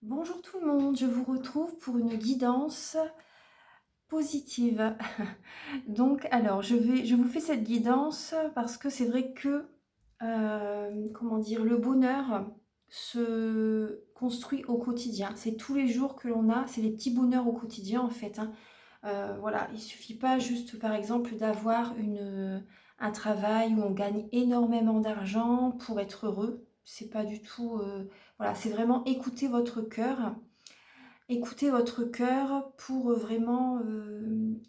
Bonjour tout le monde, je vous retrouve pour une guidance positive. Donc, alors, je vous fais cette guidance parce que c'est vrai que, comment dire, le bonheur se construit au quotidien. C'est tous les jours que l'on a, c'est les petits bonheurs au quotidien en fait, hein. Voilà, il suffit pas juste, par exemple, d'avoir un travail où on gagne énormément d'argent pour être heureux. C'est pas du tout, voilà, c'est vraiment écouter votre cœur. Écoutez votre cœur pour vraiment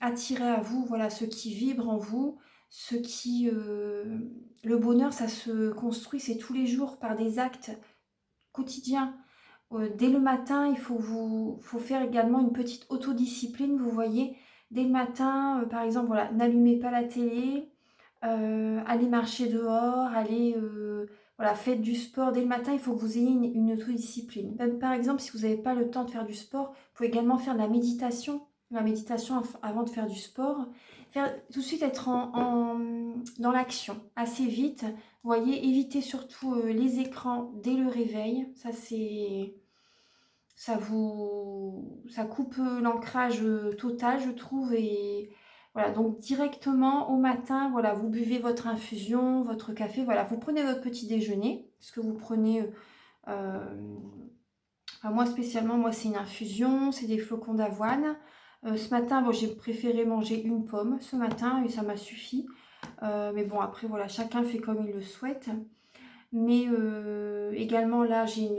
attirer à vous, voilà, ce qui vibre en vous, ce qui... le bonheur, ça se construit, c'est tous les jours par des actes quotidiens. Dès le matin, faut faire également une petite autodiscipline, vous voyez. Dès le matin, par exemple, voilà, n'allumez pas la télé, allez marcher dehors, allez, voilà, faites du sport. Dès le matin, il faut que vous ayez une autodiscipline. Même par exemple, si vous n'avez pas le temps de faire du sport, vous pouvez également faire de la méditation avant de faire du sport. Faire, tout de suite être dans l'action, assez vite. Vous voyez, évitez surtout les écrans dès le réveil. Ça coupe l'ancrage total, je trouve. Et voilà, donc directement au matin, voilà, vous buvez votre infusion, votre café, voilà, vous prenez votre petit déjeuner, ce que vous prenez, enfin, moi spécialement, moi c'est une infusion, c'est des flocons d'avoine. Ce matin, bon, j'ai préféré manger une pomme ce matin et ça m'a suffi. Mais bon, après, voilà, chacun fait comme il le souhaite. Mais également là, j'ai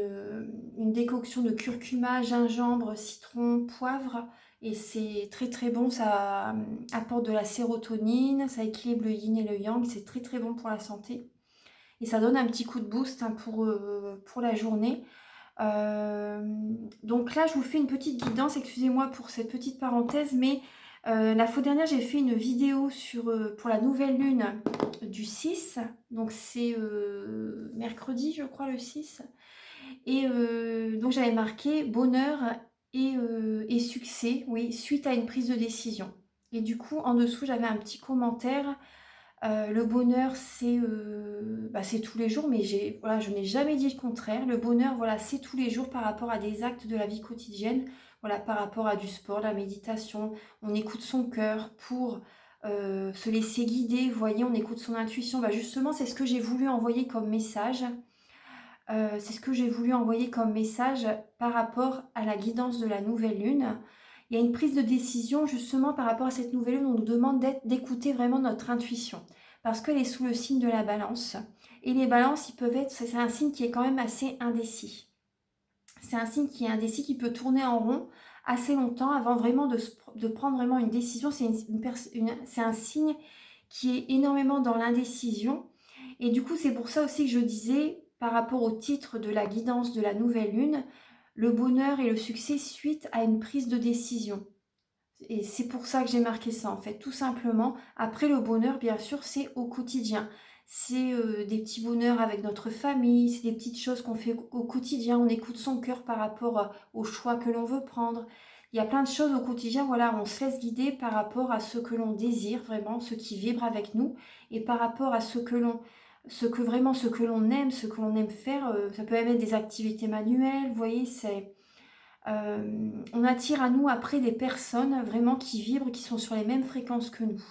une décoction de curcuma, gingembre, citron, poivre. Et c'est très très bon, ça apporte de la sérotonine, ça équilibre le yin et le yang, c'est très très bon pour la santé. Et ça donne un petit coup de boost, hein, pour la journée. Euh, donc là, je vous fais une petite guidance, excusez-moi pour cette petite parenthèse, mais la fois dernière, j'ai fait une vidéo pour la nouvelle lune du 6, donc c'est mercredi, je crois, le 6. Et donc j'avais marqué bonheur et succès, oui, suite à une prise de décision. Et du coup, en dessous, j'avais un petit commentaire. Le bonheur, c'est tous les jours, mais voilà, je n'ai jamais dit le contraire. Le bonheur, voilà, c'est tous les jours par rapport à des actes de la vie quotidienne, voilà, par rapport à du sport, la méditation. On écoute son cœur pour se laisser guider. Vous voyez, on écoute son intuition. Bah, justement, c'est ce que j'ai voulu envoyer comme message. C'est ce que j'ai voulu envoyer comme message par rapport à la guidance de la nouvelle lune. Il y a une prise de décision justement par rapport à cette nouvelle lune. On nous demande d'écouter vraiment notre intuition parce qu'elle est sous le signe de la balance. Et les balances, c'est un signe qui est quand même assez indécis. C'est un signe qui est indécis, qui peut tourner en rond assez longtemps avant vraiment de prendre vraiment une décision. C'est un signe qui est énormément dans l'indécision. Et du coup, c'est pour ça aussi que je disais, par rapport au titre de la guidance de la nouvelle lune, le bonheur et le succès suite à une prise de décision. Et c'est pour ça que j'ai marqué ça, en fait, tout simplement. Après, le bonheur, bien sûr, c'est au quotidien. C'est des petits bonheurs avec notre famille, c'est des petites choses qu'on fait au quotidien. On écoute son cœur par rapport au choix que l'on veut prendre. Il y a plein de choses au quotidien, voilà, on se laisse guider par rapport à ce que l'on désire vraiment, ce qui vibre avec nous, et par rapport à ce que l'on aime, ce que l'on aime faire. Ça peut même être des activités manuelles, vous voyez, on attire à nous après des personnes vraiment qui vibrent, qui sont sur les mêmes fréquences que nous.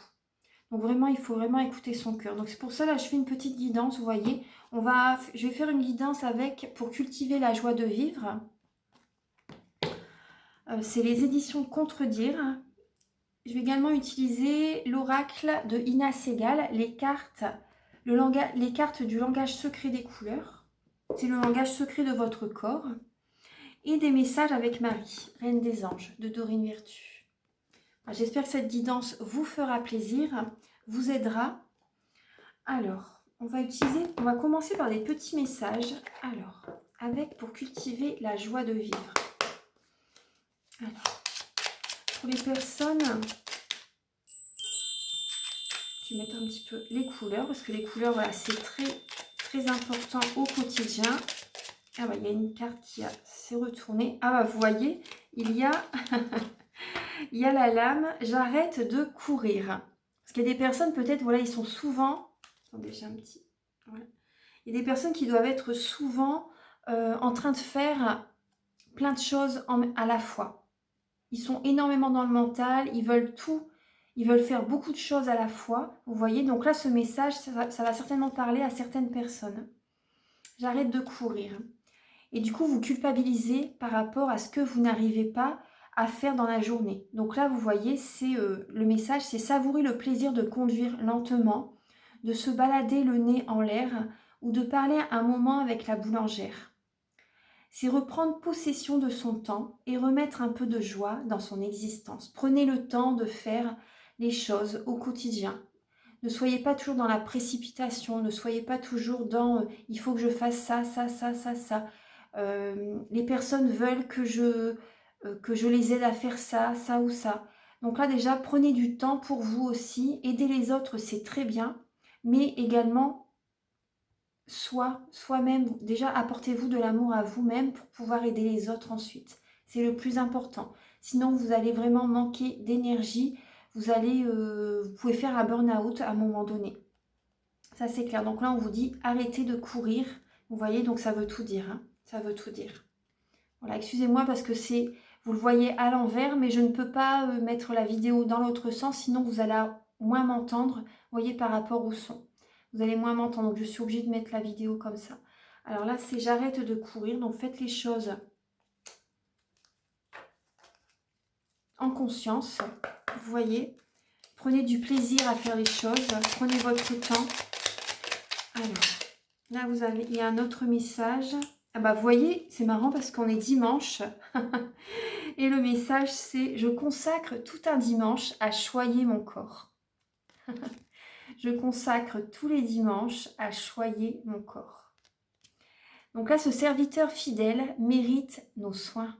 Donc vraiment, il faut vraiment écouter son cœur. Donc c'est pour ça, là, je fais une petite guidance, vous voyez. Je vais faire une guidance pour cultiver la joie de vivre. C'est les éditions Contredire. Je vais également utiliser l'oracle de Ina Segal, les cartes du langage secret des couleurs. C'est le langage secret de votre corps. Et des messages avec Marie, Reine des Anges, de Dorine Virtue. J'espère que cette guidance vous fera plaisir, vous aidera. Alors, on va commencer par des petits messages. Alors, pour cultiver la joie de vivre. Alors, pour les personnes, je vais mettre un petit peu les couleurs, parce que les couleurs, voilà, c'est très, très important au quotidien. Ah bah, il y a une carte qui s'est retournée. Ah bah, vous voyez, il y a la lame, j'arrête de courir. Parce qu'il y a des personnes, peut-être, voilà, ils sont souvent... Attendez, j'ai un petit... Voilà. Il y a des personnes qui doivent être souvent en train de faire plein de choses à la fois. Ils sont énormément dans le mental, ils veulent tout, ils veulent faire beaucoup de choses à la fois. Vous voyez, donc là, ce message, ça va certainement parler à certaines personnes. J'arrête de courir. Et du coup, vous culpabilisez par rapport à ce que vous n'arrivez pas à faire dans la journée. Donc là, vous voyez, c'est le message, c'est savourer le plaisir de conduire lentement, de se balader le nez en l'air ou de parler un moment avec la boulangère. C'est reprendre possession de son temps et remettre un peu de joie dans son existence. Prenez le temps de faire les choses au quotidien. Ne soyez pas toujours dans la précipitation, ne soyez pas toujours dans il faut que je fasse ça, ça, ça, ça, ça. Les personnes veulent que je les aide à faire ça, ça ou ça. Donc là déjà, prenez du temps pour vous aussi. Aider les autres, c'est très bien. Mais également, soi-même, déjà apportez-vous de l'amour à vous-même pour pouvoir aider les autres ensuite. C'est le plus important. Sinon, vous allez vraiment manquer d'énergie. Vous pouvez faire un burn-out à un moment donné. Ça, c'est clair. Donc là, on vous dit arrêtez de courir. Vous voyez, donc ça veut tout dire. Hein. Ça veut tout dire. Voilà, excusez-moi parce que vous le voyez à l'envers, mais je ne peux pas mettre la vidéo dans l'autre sens, sinon vous allez moins m'entendre, vous voyez, par rapport au son. Vous allez moins m'entendre, donc je suis obligée de mettre la vidéo comme ça. Alors là, c'est j'arrête de courir, donc faites les choses en conscience, vous voyez. Prenez du plaisir à faire les choses, prenez votre temps. Alors, là, il y a un autre message. Ah bah, vous voyez, c'est marrant parce qu'on est dimanche. Et le message, c'est « Je consacre tout un dimanche à choyer mon corps. » Je consacre tous les dimanches à choyer mon corps. Donc là, ce serviteur fidèle mérite nos soins.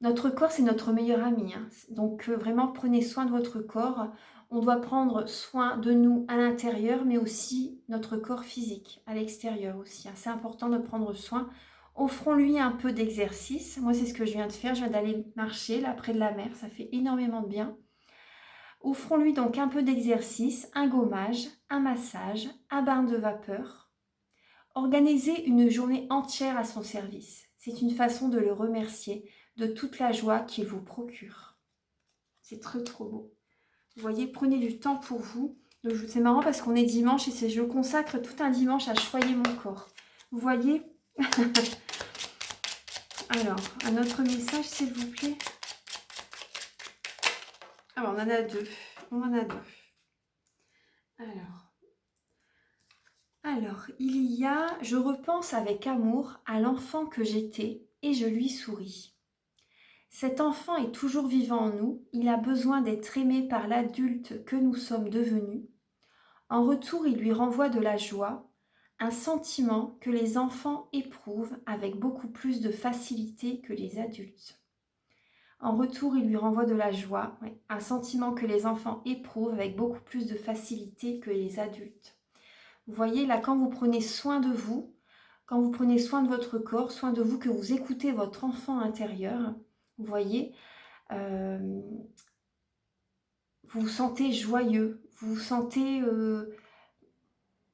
Notre corps, c'est notre meilleur ami. Hein. Donc vraiment, prenez soin de votre corps. On doit prendre soin de nous à l'intérieur, mais aussi notre corps physique, à l'extérieur aussi. Hein. C'est important de prendre soin. Offrons-lui un peu d'exercice. Moi, c'est ce que je viens de faire. Je viens d'aller marcher là près de la mer. Ça fait énormément de bien. Offrons-lui donc un peu d'exercice, un gommage, un massage, un bain de vapeur. Organisez une journée entière à son service. C'est une façon de le remercier de toute la joie qu'il vous procure. C'est très trop beau. Vous voyez, prenez du temps pour vous. C'est marrant parce qu'on est dimanche et je consacre tout un dimanche à choyer mon corps. Vous voyez. Alors, un autre message, s'il vous plaît. Alors, on en a deux. On en a deux. Alors, il y a « Je repense avec amour à l'enfant que j'étais et je lui souris. Cet enfant est toujours vivant en nous, il a besoin d'être aimé par l'adulte que nous sommes devenus. En retour, il lui renvoie de la joie, un sentiment que les enfants éprouvent avec beaucoup plus de facilité que les adultes. » En retour, il lui renvoie de la joie, un sentiment que les enfants éprouvent avec beaucoup plus de facilité que les adultes. Vous voyez, là, quand vous prenez soin de vous, quand vous prenez soin de votre corps, soin de vous, que vous écoutez votre enfant intérieur, vous voyez, vous vous sentez joyeux, vous vous sentez...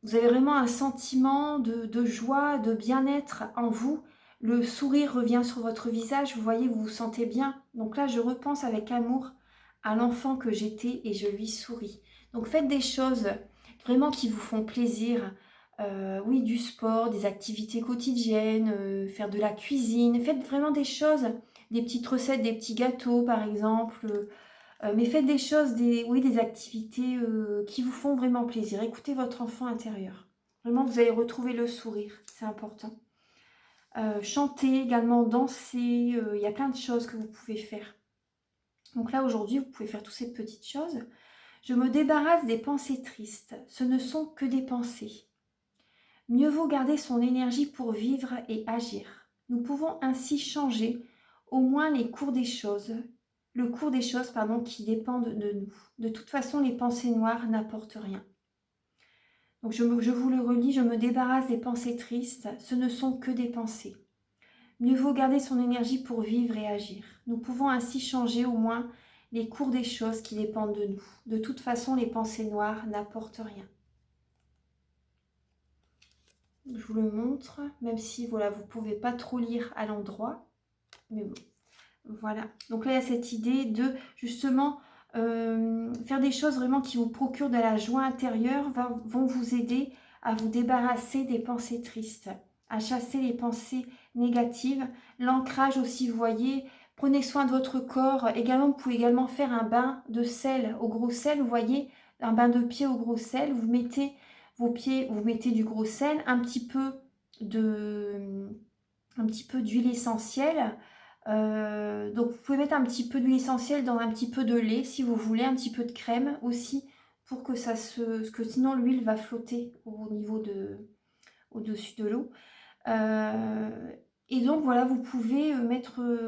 vous avez vraiment un sentiment de joie, de bien-être en vous. Le sourire revient sur votre visage, vous voyez, vous vous sentez bien. Donc là, je repense avec amour à l'enfant que j'étais et je lui souris. Donc faites des choses vraiment qui vous font plaisir. Oui, du sport, des activités quotidiennes, faire de la cuisine. Faites vraiment des choses, des petites recettes, des petits gâteaux par exemple. Mais faites des choses, des activités qui vous font vraiment plaisir. Écoutez votre enfant intérieur. Vraiment, vous allez retrouver le sourire. C'est important. Chanter également, danser. Il y a plein de choses que vous pouvez faire. Donc là, aujourd'hui, vous pouvez faire toutes ces petites choses. Je me débarrasse des pensées tristes. Ce ne sont que des pensées. Mieux vaut garder son énergie pour vivre et agir. Nous pouvons ainsi changer au moins le cours des choses qui dépendent de nous. De toute façon, les pensées noires n'apportent rien. Donc je vous le relis, je me débarrasse des pensées tristes, ce ne sont que des pensées. Mieux vaut garder son énergie pour vivre et agir. Nous pouvons ainsi changer au moins les cours des choses qui dépendent de nous. De toute façon, les pensées noires n'apportent rien. Je vous le montre, même si voilà, vous ne pouvez pas trop lire à l'endroit. Mais bon, voilà. Donc là, il y a cette idée de justement faire des choses vraiment qui vous procurent de la joie intérieure, vont vous aider à vous débarrasser des pensées tristes, à chasser les pensées négatives. L'ancrage aussi, vous voyez, prenez soin de votre corps. Également, vous pouvez également faire un bain de sel au gros sel, vous voyez, un bain de pied au gros sel. Vous mettez vos pieds, vous mettez du gros sel, un petit peu d'huile essentielle. Donc vous pouvez mettre un petit peu d'huile essentielle dans un petit peu de lait si vous voulez, un petit peu de crème aussi pour que ça se... Parce que sinon l'huile va flotter au niveau au-dessus de l'eau. Et donc voilà, vous pouvez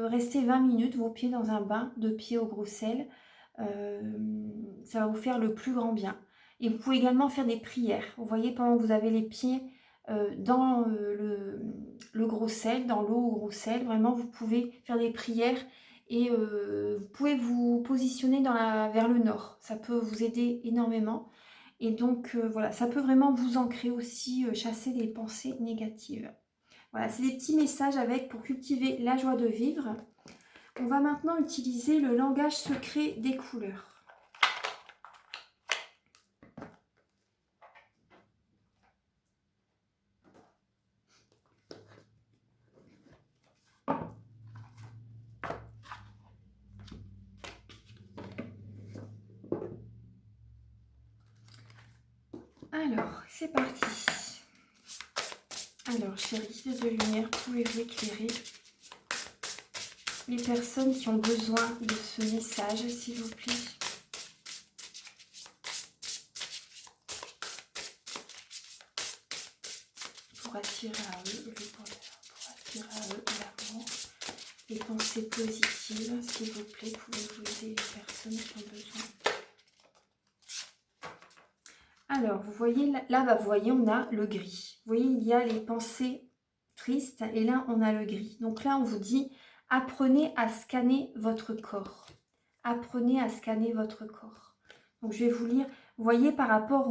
rester 20 minutes vos pieds dans un bain de pieds au gros sel. Ça va vous faire le plus grand bien. Et vous pouvez également faire des prières. Vous voyez, pendant que vous avez les pieds dans le gros sel, dans l'eau au gros sel, vraiment vous pouvez faire des prières et vous pouvez vous positionner vers le nord. Ça peut vous aider énormément. Et donc voilà, ça peut vraiment vous ancrer aussi, chasser les pensées négatives. Voilà, c'est des petits messages pour cultiver la joie de vivre. On va maintenant utiliser le langage secret des couleurs. Alors, c'est parti. Alors, chérie de lumière, pouvez-vous éclairer les personnes qui ont besoin de ce message, s'il vous plaît? Pour attirer à eux le bonheur, pour attirer à eux l'amour, les pensées positives, s'il vous plaît, pouvez-vous aider les personnes qui ont besoin? Alors, vous voyez, là, vous voyez, on a le gris. Vous voyez, il y a les pensées tristes et là, on a le gris. Donc là, on vous dit, apprenez à scanner votre corps. Apprenez à scanner votre corps. Donc, je vais vous lire. Vous voyez, par rapport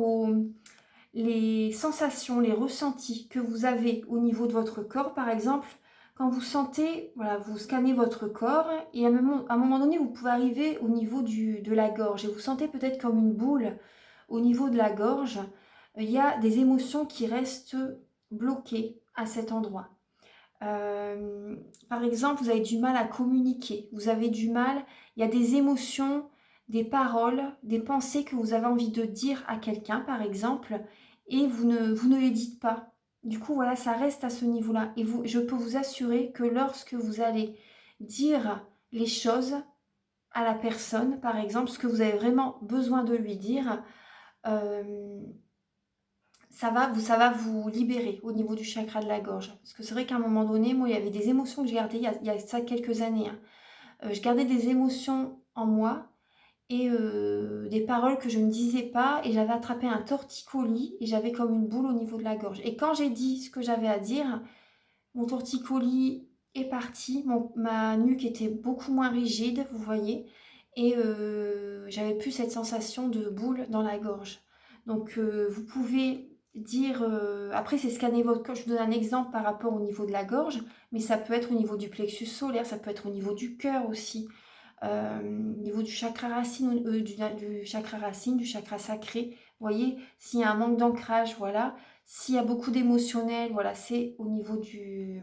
les sensations, les ressentis que vous avez au niveau de votre corps, par exemple, quand vous sentez, voilà, vous scannez votre corps et à un moment donné, vous pouvez arriver au niveau de la gorge et vous sentez peut-être comme une boule au niveau de la gorge. Il y a des émotions qui restent bloquées à cet endroit. Par exemple, vous avez du mal à communiquer, vous avez du mal, il y a des émotions, des paroles, des pensées que vous avez envie de dire à quelqu'un, par exemple, et vous ne les dites pas. Du coup, voilà, ça reste à ce niveau-là. Et je peux vous assurer que lorsque vous allez dire les choses à la personne, par exemple, ce que vous avez vraiment besoin de lui dire, ça va vous libérer au niveau du chakra de la gorge. Parce que c'est vrai qu'à un moment donné, moi, il y avait des émotions que j'ai gardées il y a ça quelques années. Hein. Je gardais des émotions en moi et des paroles que je ne disais pas. Et j'avais attrapé un torticolis et j'avais comme une boule au niveau de la gorge. Et quand j'ai dit ce que j'avais à dire, mon torticolis est parti. Ma nuque était beaucoup moins rigide, vous voyez. Et j'avais plus cette sensation de boule dans la gorge. Donc vous pouvez dire, après c'est scanner votre corps, je vous donne un exemple par rapport au niveau de la gorge, mais ça peut être au niveau du plexus solaire, ça peut être au niveau du cœur aussi, au niveau du chakra racine, du chakra racine, du chakra sacré. Vous voyez, s'il y a un manque d'ancrage, voilà. S'il y a beaucoup d'émotionnel, voilà, c'est au niveau du...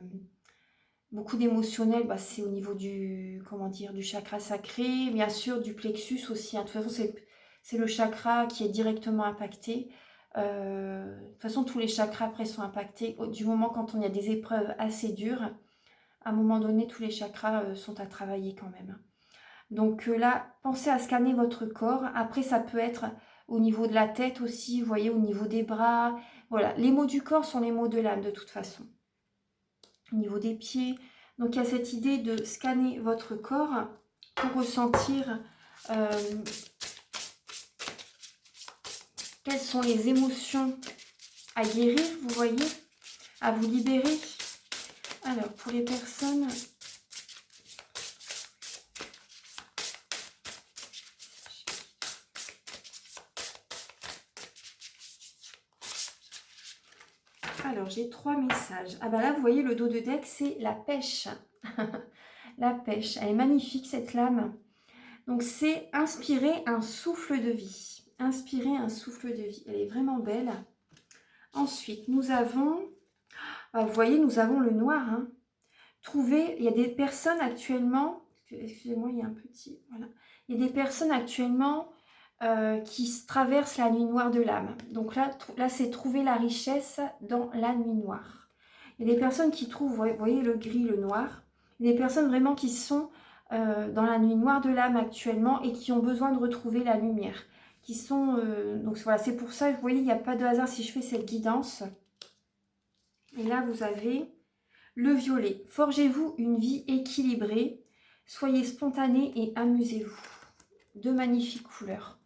Beaucoup d'émotionnel, bah, c'est au niveau du, comment dire, du chakra sacré, bien sûr du plexus aussi. Hein. De toute façon, c'est le chakra qui est directement impacté. De toute façon, tous les chakras après sont impactés. Du moment quand on y a des épreuves assez dures, à un moment donné, tous les chakras sont à travailler quand même. Donc là, pensez à scanner votre corps. Après, ça peut être au niveau de la tête aussi, vous voyez, au niveau des bras. Voilà, les maux du corps sont les maux de l'âme de toute façon. Au niveau des pieds. Donc il y a cette idée de scanner votre corps pour ressentir quelles sont les émotions à guérir, vous voyez, à vous libérer. Alors pour les personnes... Alors j'ai 3 messages. Ah bah là vous voyez le dos de deck c'est la pêche. la pêche. Elle est magnifique cette lame. Donc c'est inspirer un souffle de vie. Inspirer un souffle de vie. Elle est vraiment belle. Ensuite, nous avons, vous voyez, nous avons le noir. Hein. Trouver, il y a des personnes actuellement, excusez-moi, il y a un petit, voilà. Il y a des personnes actuellement qui traversent la nuit noire de l'âme. Donc là c'est trouver la richesse dans la nuit noire. Il y a des personnes qui trouvent, vous voyez le gris, le noir. Il y a des personnes vraiment qui sont dans la nuit noire de l'âme actuellement et qui ont besoin de retrouver la lumière. Qui sont, donc voilà, c'est pour ça, vous voyez, il n'y a pas de hasard si je fais cette guidance. Et là, vous avez le violet. Forgez-vous une vie équilibrée. Soyez spontané et amusez-vous. Deux magnifiques couleurs.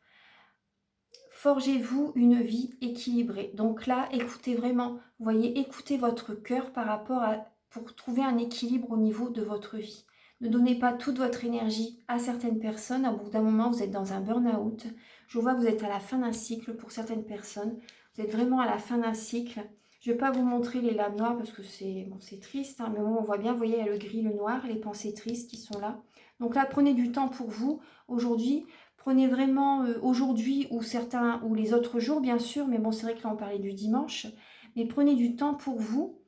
Forgez-vous une vie équilibrée. Donc là, écoutez vraiment, vous voyez, écoutez votre cœur par rapport à, pour trouver un équilibre au niveau de votre vie. Ne donnez pas toute votre énergie à certaines personnes. À bout d'un moment, vous êtes dans un burn-out. Je vois que vous êtes à la fin d'un cycle pour certaines personnes. Vous êtes vraiment à la fin d'un cycle. Je ne vais pas vous montrer les lames noires parce que c'est bon, triste. Hein, mais bon, on voit bien, vous voyez, il y a le gris, le noir, les pensées tristes qui sont là. Donc là, prenez du temps pour vous aujourd'hui. Prenez vraiment aujourd'hui ou certains ou les autres jours bien sûr, mais bon c'est vrai que là on parlait du dimanche, mais prenez du temps pour vous,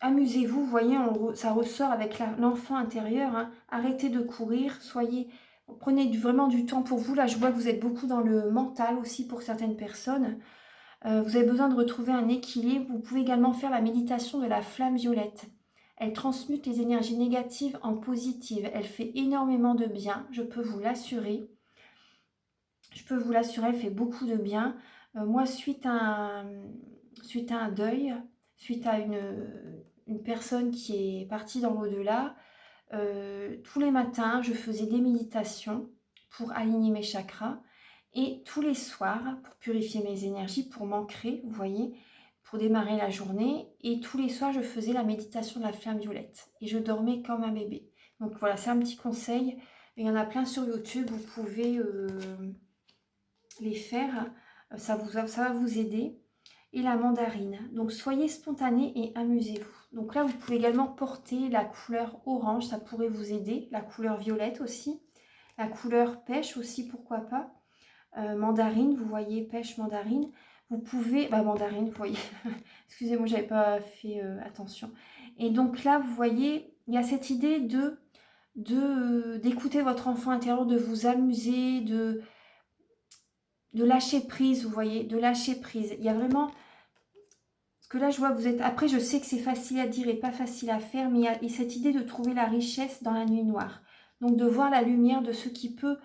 amusez-vous, vous voyez, ça ressort avec l'enfant intérieur, hein. Arrêtez de courir, prenez vraiment du temps pour vous, là je vois que vous êtes beaucoup dans le mental aussi pour certaines personnes, vous avez besoin de retrouver un équilibre, vous pouvez également faire la méditation de la flamme violette. Elle transmute les énergies négatives en positives. Elle fait énormément de bien, je peux vous l'assurer. Je peux vous l'assurer, elle fait beaucoup de bien. Moi, suite à un deuil, suite à une personne qui est partie dans l'au-delà, tous les matins, je faisais des méditations pour aligner mes chakras. Et tous les soirs, pour purifier mes énergies, pour m'ancrer, vous voyez, pour démarrer la journée. Et tous les soirs, je faisais la méditation de la flamme violette. Et je dormais comme un bébé. Donc voilà, c'est un petit conseil. Il y en a plein sur YouTube, vous pouvez les faire. Ça va vous aider. Et la mandarine. Donc soyez spontané et amusez-vous. Donc là, vous pouvez également porter la couleur orange, ça pourrait vous aider. La couleur violette aussi. La couleur pêche aussi, pourquoi pas. Mandarine, vous voyez, pêche, mandarine. Vous pouvez, mandarine, vous voyez, excusez-moi, j'avais pas fait attention. Et donc là, vous voyez, il y a cette idée d'écouter votre enfant intérieur, de vous amuser, de lâcher prise, vous voyez, de lâcher prise. Il y a vraiment, parce que là, je vois que vous êtes, après, je sais que c'est facile à dire et pas facile à faire, mais il y a cette idée de trouver la richesse dans la nuit noire. Donc, de voir la lumière de ce qui peut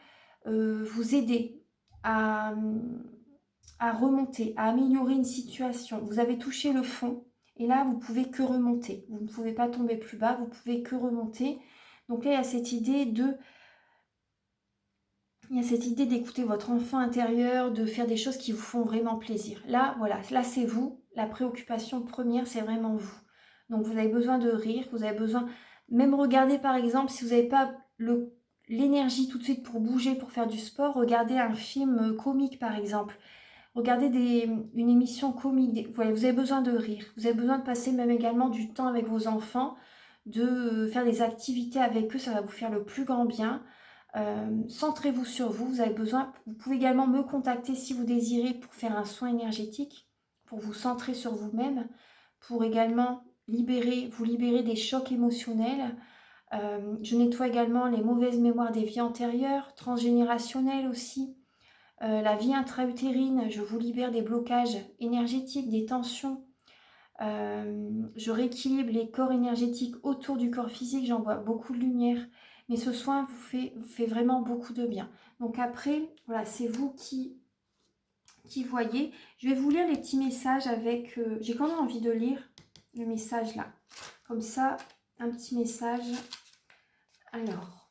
vous aider à remonter, à améliorer une situation. Vous avez touché le fond et là, vous pouvez que remonter. Vous ne pouvez pas tomber plus bas, vous pouvez que remonter. Donc là, il y a cette idée d'écouter votre enfant intérieur, de faire des choses qui vous font vraiment plaisir. Là, voilà, là c'est vous. La préoccupation première, c'est vraiment vous. Donc vous avez besoin de rire, vous avez besoin... Même regarder par exemple, si vous n'avez pas l'énergie tout de suite pour bouger, pour faire du sport, regardez un film comique par exemple. Regardez une émission comique, vous avez besoin de rire, vous avez besoin de passer même également du temps avec vos enfants, de faire des activités avec eux, ça va vous faire le plus grand bien. Centrez-vous sur vous, vous avez besoin, vous pouvez également me contacter si vous désirez pour faire un soin énergétique, pour vous centrer sur vous-même, pour également vous libérer des chocs émotionnels. Je nettoie également les mauvaises mémoires des vies antérieures, transgénérationnelles aussi. La vie intra-utérine, je vous libère des blocages énergétiques, des tensions. Je rééquilibre les corps énergétiques autour du corps physique, j'envoie beaucoup de lumière. Mais ce soin vous fait vraiment beaucoup de bien. Donc après, voilà, c'est vous qui voyez. Je vais vous lire les petits messages avec... j'ai quand même envie de lire le message là. Comme ça, un petit message. Alors,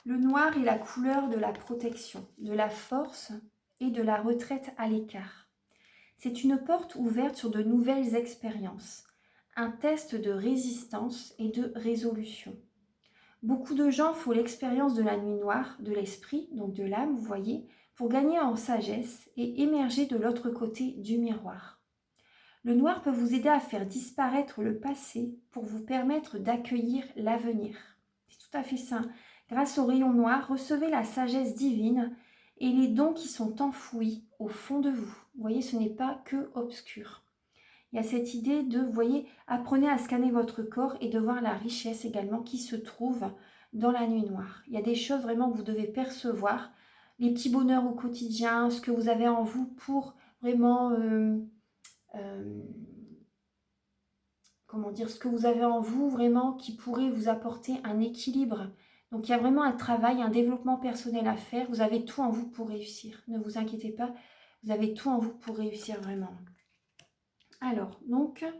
le noir est la couleur de la protection, de la force et de la retraite à l'écart. C'est une porte ouverte sur de nouvelles expériences, un test de résistance et de résolution. Beaucoup de gens font l'expérience de la nuit noire, de l'esprit, donc de l'âme, vous voyez, pour gagner en sagesse et émerger de l'autre côté du miroir. Le noir peut vous aider à faire disparaître le passé pour vous permettre d'accueillir l'avenir. C'est tout à fait ça. Grâce au rayon noir, recevez la sagesse divine et les dons qui sont enfouis au fond de vous. Vous voyez, ce n'est pas que obscur. Il y a cette idée de, vous voyez, apprenez à scanner votre corps et de voir la richesse également qui se trouve dans la nuit noire. Il y a des choses vraiment que vous devez percevoir, les petits bonheurs au quotidien, ce que vous avez en vous pour vraiment, comment dire, ce que vous avez en vous vraiment qui pourrait vous apporter un équilibre. Donc il y a vraiment un travail, un développement personnel à faire. Vous avez tout en vous pour réussir. Ne vous inquiétez pas, vous avez tout en vous pour réussir vraiment. Alors, donc là,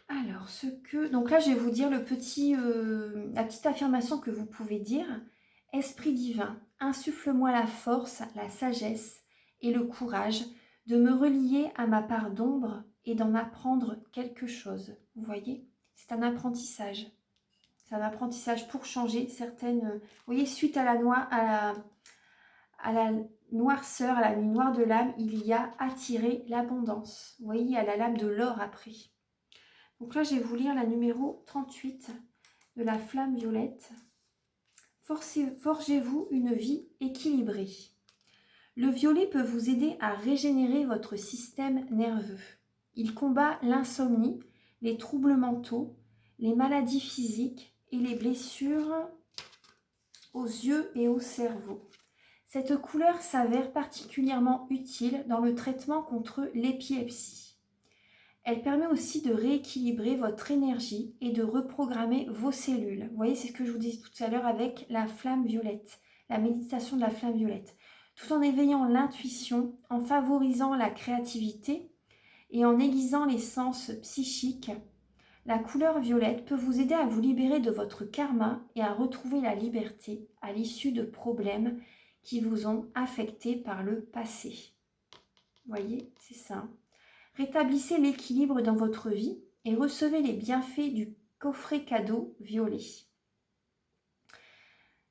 je vais vous dire la petite affirmation que vous pouvez dire. Esprit divin, insuffle-moi la force, la sagesse et le courage de me relier à ma part d'ombre et d'en apprendre quelque chose. Vous voyez, c'est un apprentissage. C'est un apprentissage pour changer certaines... Vous voyez, suite à la noirceur, à la nuit noire de l'âme, il y a attiré l'abondance. Vous voyez, il y a la lame de l'or après. Donc là, je vais vous lire la numéro 38 de la flamme violette. Forgez-vous une vie équilibrée. Le violet peut vous aider à régénérer votre système nerveux. Il combat l'insomnie, les troubles mentaux, les maladies physiques et les blessures aux yeux et au cerveau. Cette couleur s'avère particulièrement utile dans le traitement contre l'épilepsie. Elle permet aussi de rééquilibrer votre énergie et de reprogrammer vos cellules. Vous voyez, c'est ce que je vous disais tout à l'heure avec la flamme violette, la méditation de la flamme violette. Tout en éveillant l'intuition, en favorisant la créativité et en aiguisant les sens psychiques, la couleur violette peut vous aider à vous libérer de votre karma et à retrouver la liberté à l'issue de problèmes qui vous ont affecté par le passé. Vous voyez, c'est ça. Rétablissez l'équilibre dans votre vie et recevez les bienfaits du coffret cadeau violet.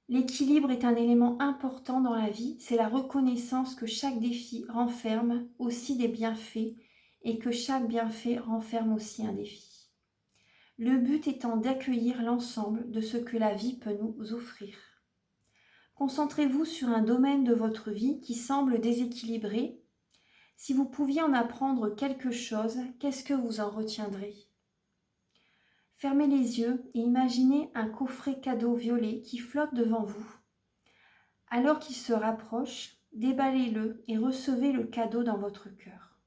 L'équilibre est un élément important dans la vie, c'est la reconnaissance que chaque défi renferme aussi des bienfaits et que chaque bienfait renferme aussi un défi. Le but étant d'accueillir l'ensemble de ce que la vie peut nous offrir. Concentrez-vous sur un domaine de votre vie qui semble déséquilibré. Si vous pouviez en apprendre quelque chose, qu'est-ce que vous en retiendrez? Fermez les yeux et imaginez un coffret cadeau violet qui flotte devant vous. Alors qu'il se rapproche, déballez-le et recevez le cadeau dans votre cœur.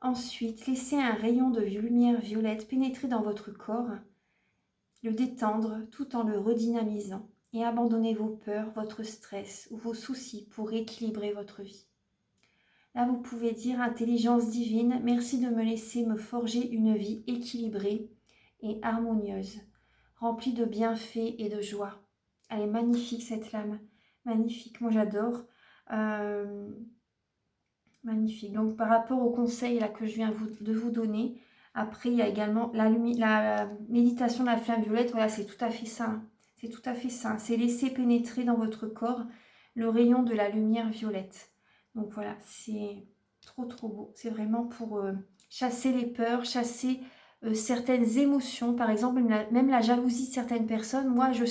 Ensuite, laissez un rayon de lumière violette pénétrer dans votre corps, le détendre tout en le redynamisant et abandonnez vos peurs, votre stress ou vos soucis pour rééquilibrer votre vie. Là, vous pouvez dire « Intelligence divine, merci de me laisser me forger une vie équilibrée et harmonieuse, remplie de bienfaits et de joie. » Elle est magnifique cette lame, magnifique, moi j'adore. Magnifique. Donc par rapport au conseil là, que je viens de vous donner, après il y a également la méditation de la flamme violette, voilà c'est tout à fait ça. C'est tout à fait ça, c'est laisser pénétrer dans votre corps le rayon de la lumière violette. Donc voilà, c'est trop beau. C'est vraiment pour chasser les peurs, chasser certaines émotions. Par exemple, même la jalousie de certaines personnes. Moi, je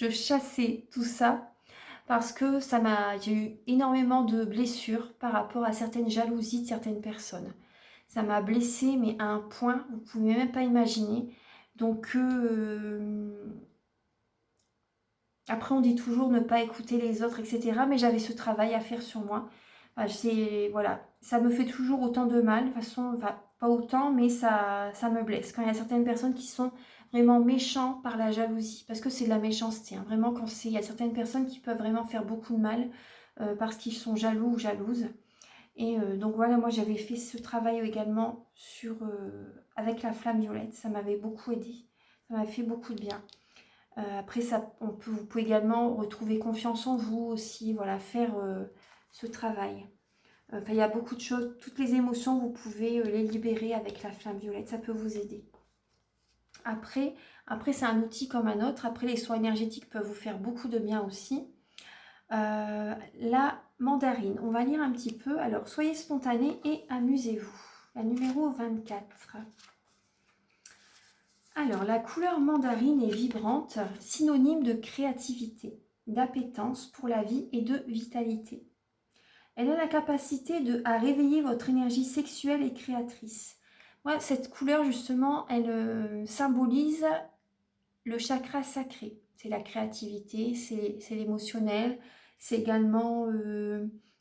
chassais tout ça parce que j'ai eu énormément de blessures par rapport à certaines jalousies de certaines personnes. Ça m'a blessée, mais à un point, vous ne pouvez même pas imaginer. Donc, après, on dit toujours ne pas écouter les autres, etc. Mais j'avais ce travail à faire sur moi. Voilà, ça me fait toujours autant de mal. De toute façon, pas autant, mais ça me blesse. Quand il y a certaines personnes qui sont vraiment méchants par la jalousie, parce que c'est de la méchanceté. Hein. Vraiment, il y a certaines personnes qui peuvent vraiment faire beaucoup de mal parce qu'ils sont jaloux ou jalouses. Et donc voilà, moi j'avais fait ce travail également avec la flamme violette. Ça m'avait beaucoup aidé. Ça m'avait fait beaucoup de bien. Après, vous pouvez également retrouver confiance en vous aussi, voilà, faire ce travail. Il y a beaucoup de choses, toutes les émotions, vous pouvez les libérer avec la flamme violette, ça peut vous aider. Après c'est un outil comme un autre. Après, les soins énergétiques peuvent vous faire beaucoup de bien aussi. La mandarine. On va lire un petit peu. Alors, soyez spontané et amusez-vous. La numéro 24. Alors, la couleur mandarine est vibrante, synonyme de créativité, d'appétence pour la vie et de vitalité. Elle a la capacité à réveiller votre énergie sexuelle et créatrice. Moi, cette couleur, justement, elle symbolise le chakra sacré. C'est la créativité, c'est l'émotionnel, c'est également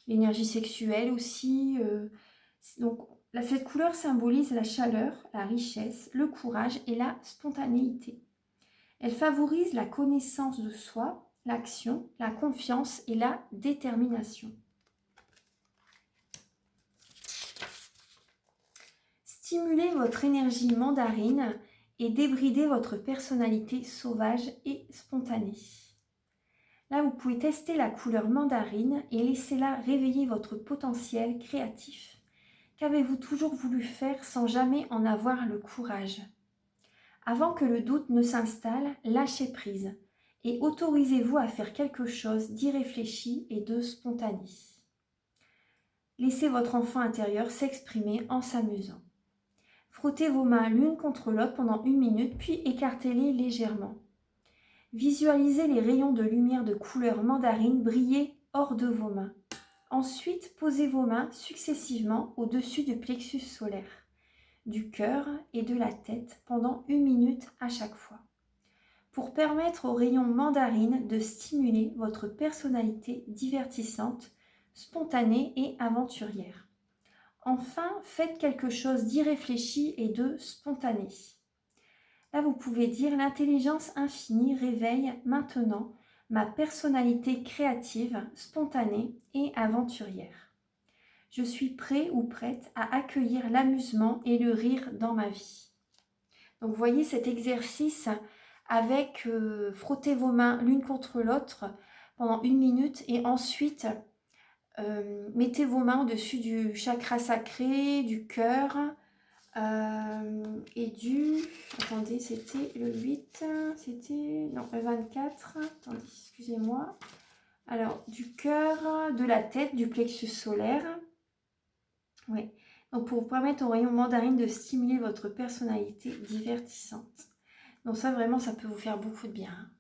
l'énergie sexuelle aussi. Donc, cette couleur symbolise la chaleur, la richesse, le courage et la spontanéité. Elle favorise la connaissance de soi, l'action, la confiance et la détermination. Stimulez votre énergie mandarine et débridez votre personnalité sauvage et spontanée. Là, vous pouvez tester la couleur mandarine et laissez-la réveiller votre potentiel créatif. Qu'avez-vous toujours voulu faire sans jamais en avoir le courage? Avant que le doute ne s'installe, lâchez prise et autorisez-vous à faire quelque chose d'irréfléchi et de spontané. Laissez votre enfant intérieur s'exprimer en s'amusant. Frottez vos mains l'une contre l'autre pendant 1 minute, puis écartez-les légèrement. Visualisez les rayons de lumière de couleur mandarine briller hors de vos mains. Ensuite, posez vos mains successivement au-dessus du plexus solaire, du cœur et de la tête pendant 1 minute à chaque fois, pour permettre aux rayons mandarine de stimuler votre personnalité divertissante, spontanée et aventurière. Enfin, faites quelque chose d'irréfléchi et de spontané. Là, vous pouvez dire: l'intelligence infinie réveille maintenant ma personnalité créative, spontanée et aventurière. Je suis prêt ou prête à accueillir l'amusement et le rire dans ma vie. Donc, vous voyez cet exercice avec frotter vos mains l'une contre l'autre pendant 1 minute et ensuite mettez vos mains au-dessus du chakra sacré, du cœur et du... Attendez, c'était le 8, c'était... Non, le 24. Attendez, excusez-moi. Alors, du cœur, de la tête, du plexus solaire. Oui. Donc, pour vous permettre au rayon mandarine de stimuler votre personnalité divertissante. Donc ça, vraiment, ça peut vous faire beaucoup de bien.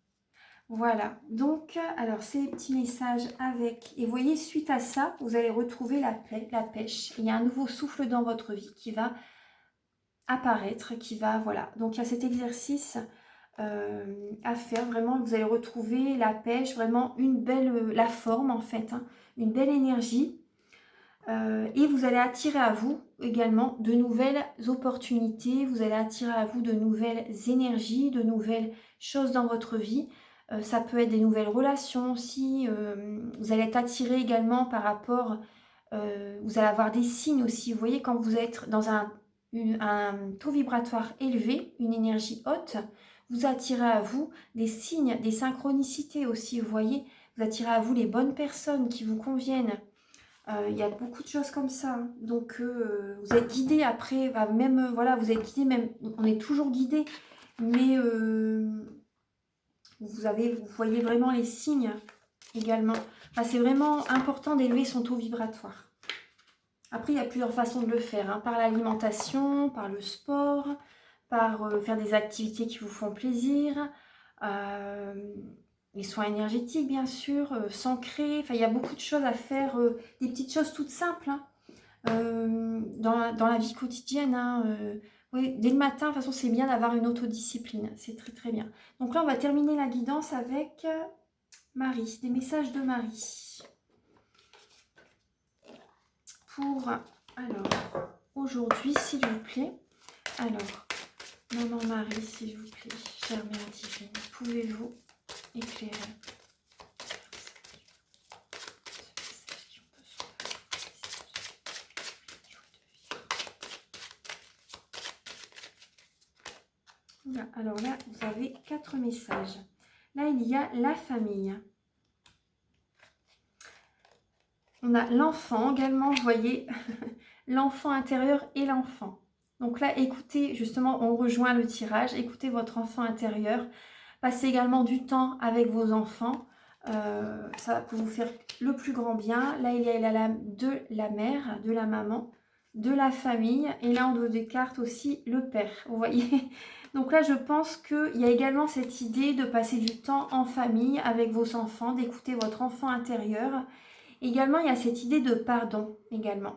Voilà, donc, alors, c'est les petits messages avec... Et vous voyez, suite à ça, vous allez retrouver la pêche. Il y a un nouveau souffle dans votre vie qui va apparaître, qui va... Voilà, donc il y a cet exercice à faire. Vraiment, vous allez retrouver la pêche, vraiment une belle... la forme, en fait, hein, une belle énergie. Et vous allez attirer à vous également de nouvelles opportunités. Vous allez attirer à vous de nouvelles énergies, de nouvelles choses dans votre vie. Ça peut être des nouvelles relations aussi. Vous allez être attiré également par rapport... vous allez avoir des signes aussi. Vous voyez, quand vous êtes dans un taux vibratoire élevé, une énergie haute, vous attirez à vous des signes, des synchronicités aussi. Vous voyez, vous attirez à vous les bonnes personnes qui vous conviennent. Il y a beaucoup de choses comme ça. Hein. Donc, vous êtes guidé après. Même, voilà, vous êtes guidé. Même, on est toujours guidé. Mais... vous voyez vraiment les signes également. Enfin, c'est vraiment important d'élever son taux vibratoire. Après, il y a plusieurs façons de le faire. Hein, par l'alimentation, par le sport, par faire des activités qui vous font plaisir. Les soins énergétiques, bien sûr. S'ancrer. Enfin, il y a beaucoup de choses à faire. Des petites choses toutes simples. Hein, dans la vie quotidienne. Hein, oui, dès le matin, de toute façon, c'est bien d'avoir une autodiscipline. C'est très très bien. Donc là, on va terminer la guidance avec Marie, des messages de Marie. Pour, alors, aujourd'hui, s'il vous plaît. Alors, Maman Marie, s'il vous plaît, chère Mère divine, pouvez-vous éclairer Alors là, vous avez 4 messages. Là, il y a la famille. On a l'enfant également, vous voyez, l'enfant intérieur et l'enfant. Donc là, écoutez, justement, on rejoint le tirage. Écoutez votre enfant intérieur. Passez également du temps avec vos enfants. Ça va vous faire le plus grand bien. Là, il y a la lame de la mère, de la maman, de la famille. Et là, en dos des cartes aussi, le père. Vous voyez? Donc là, je pense qu'il y a également cette idée de passer du temps en famille avec vos enfants, d'écouter votre enfant intérieur. Également, il y a cette idée de pardon également.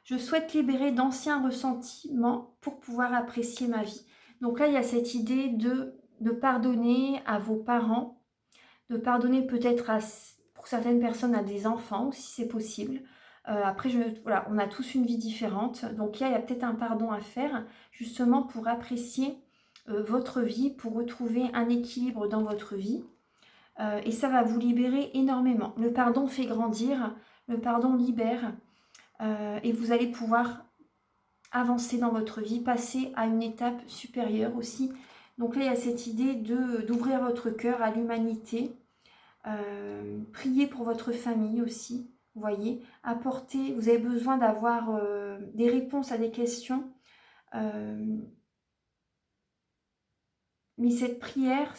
Je souhaite libérer d'anciens ressentiments pour pouvoir apprécier ma vie. Donc là, il y a cette idée de pardonner à vos parents, de pardonner peut-être pour certaines personnes à des enfants, si c'est possible. Après, voilà, on a tous une vie différente. Donc il y a peut-être un pardon à faire, justement pour apprécier votre vie, pour retrouver un équilibre dans votre vie. Et ça va vous libérer énormément. Le pardon fait grandir, le pardon libère. Et vous allez pouvoir avancer dans votre vie, passer à une étape supérieure aussi. Donc là, il y a cette idée d'ouvrir votre cœur à l'humanité. Priez pour votre famille aussi, vous voyez. Apporter, vous avez besoin d'avoir des réponses à des questions. Mais cette prière,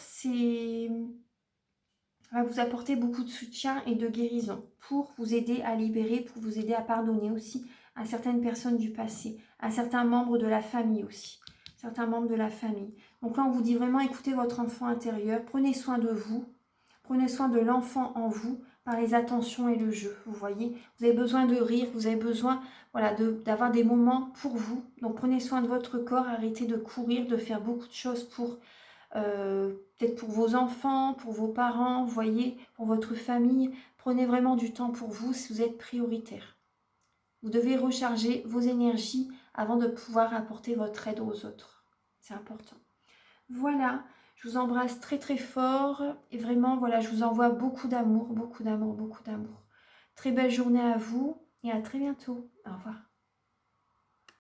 va vous apporter beaucoup de soutien et de guérison pour vous aider à libérer, pour vous aider à pardonner aussi à certaines personnes du passé, à certains membres de la famille aussi, certains membres de la famille. Donc là, on vous dit vraiment, écoutez votre enfant intérieur, prenez soin de vous, prenez soin de l'enfant en vous par les attentions et le jeu, vous voyez. Vous avez besoin de rire, vous avez besoin voilà, d'avoir des moments pour vous. Donc prenez soin de votre corps, arrêtez de courir, de faire beaucoup de choses pour peut-être pour vos enfants, pour vos parents, vous voyez, pour votre famille. Prenez vraiment du temps pour vous si vous êtes prioritaire. Vous devez recharger vos énergies avant de pouvoir apporter votre aide aux autres. C'est important. Voilà, je vous embrasse très très fort et vraiment, voilà, je vous envoie beaucoup d'amour, beaucoup d'amour, beaucoup d'amour. Très belle journée à vous et à très bientôt. Au revoir.